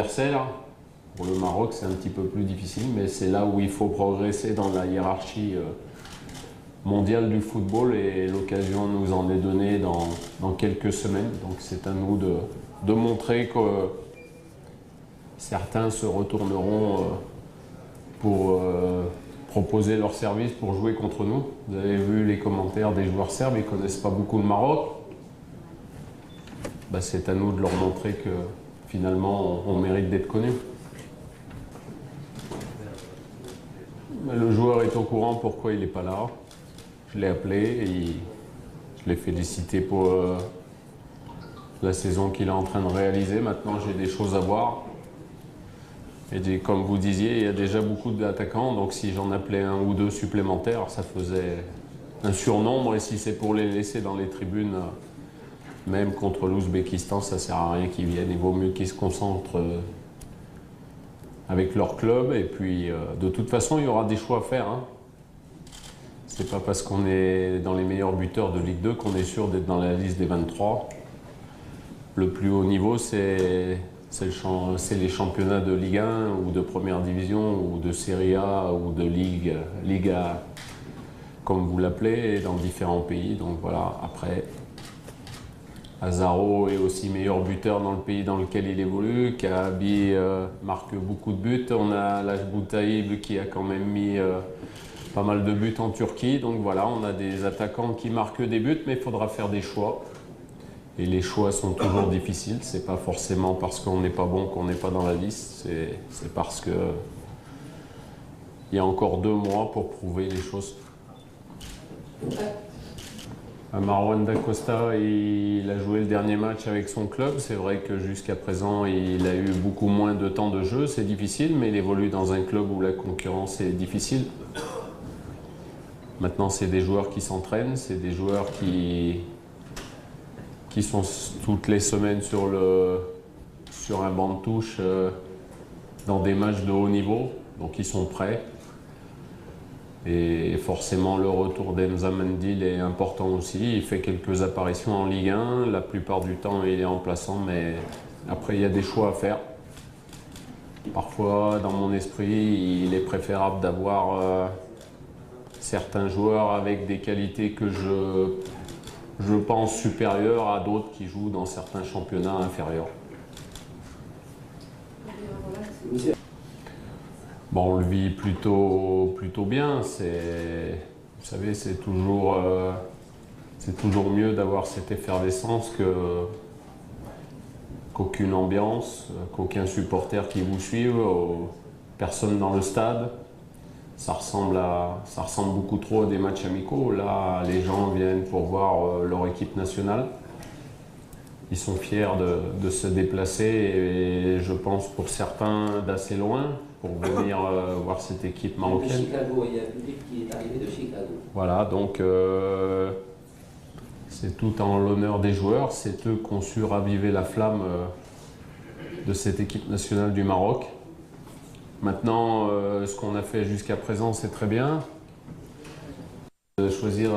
adversaires. Pour le Maroc, c'est un petit peu plus difficile, mais c'est là où il faut progresser dans la hiérarchie mondiale du football et l'occasion nous en est donnée dans quelques semaines. Donc c'est à nous de montrer que certains se retourneront pour proposer leurs services pour jouer contre nous. Vous avez vu les commentaires des joueurs serbes, ils ne connaissent pas beaucoup le Maroc. Bah, c'est à nous de leur montrer que finalement on mérite d'être connu. Le joueur est au courant pourquoi il n'est pas là. Je l'ai appelé et je l'ai félicité pour la saison qu'il est en train de réaliser. Maintenant, j'ai des choses à voir. Et comme vous disiez, il y a déjà beaucoup d'attaquants. Donc si j'en appelais un ou deux supplémentaires, ça faisait un surnombre. Et si c'est pour les laisser dans les tribunes, même contre l'Ouzbékistan, ça ne sert à rien qu'ils viennent. Il vaut mieux qu'ils se concentrent avec leur club. Et puis, de toute façon, il y aura des choix à faire. Hein. C'est pas parce qu'on est dans les meilleurs buteurs de Ligue 2 qu'on est sûr d'être dans la liste des 23. Le plus haut niveau, c'est les championnats de Ligue 1 ou de Première Division ou de Serie A ou de Liga, comme vous l'appelez, dans différents pays. Donc voilà, après, Azaro est aussi meilleur buteur dans le pays dans lequel il évolue. Kahabi marque beaucoup de buts. On a Laj Boutaïb qui a quand même mis pas mal de buts en Turquie. Donc voilà, on a des attaquants qui marquent des buts, mais il faudra faire des choix. Et les choix sont toujours difficiles. C'est pas forcément parce qu'on n'est pas bon qu'on n'est pas dans la liste. C'est parce que il y a encore 2 mois pour prouver les choses. Marwan Dacosta, il a joué le dernier match avec son club. C'est vrai que jusqu'à présent, il a eu beaucoup moins de temps de jeu. C'est difficile, mais il évolue dans un club où la concurrence est difficile. Maintenant, c'est des joueurs qui s'entraînent, c'est des joueurs qui sont toutes les semaines sur un banc de touche dans des matchs de haut niveau. Donc, ils sont prêts. Et forcément, le retour d'Enza Mendil est important aussi. Il fait quelques apparitions en Ligue 1. La plupart du temps, il est remplaçant, mais après, il y a des choix à faire. Parfois, dans mon esprit, il est préférable d'avoir certains joueurs avec des qualités que je pense supérieures à d'autres qui jouent dans certains championnats inférieurs. Bon, on le vit plutôt bien. Vous savez, c'est toujours mieux d'avoir cette effervescence qu'aucune ambiance, qu'aucun supporter qui vous suive, personne dans le stade. Ça ressemble beaucoup trop à des matchs amicaux. Là, les gens viennent pour voir leur équipe nationale. Ils sont fiers de se déplacer et je pense pour certains d'assez loin pour venir voir cette équipe marocaine. De Chicago, il y a un public qui est arrivé de Chicago. Voilà, donc c'est tout en l'honneur des joueurs. C'est eux qui ont su raviver la flamme de cette équipe nationale du Maroc. Maintenant, ce qu'on a fait jusqu'à présent, c'est très bien. Choisir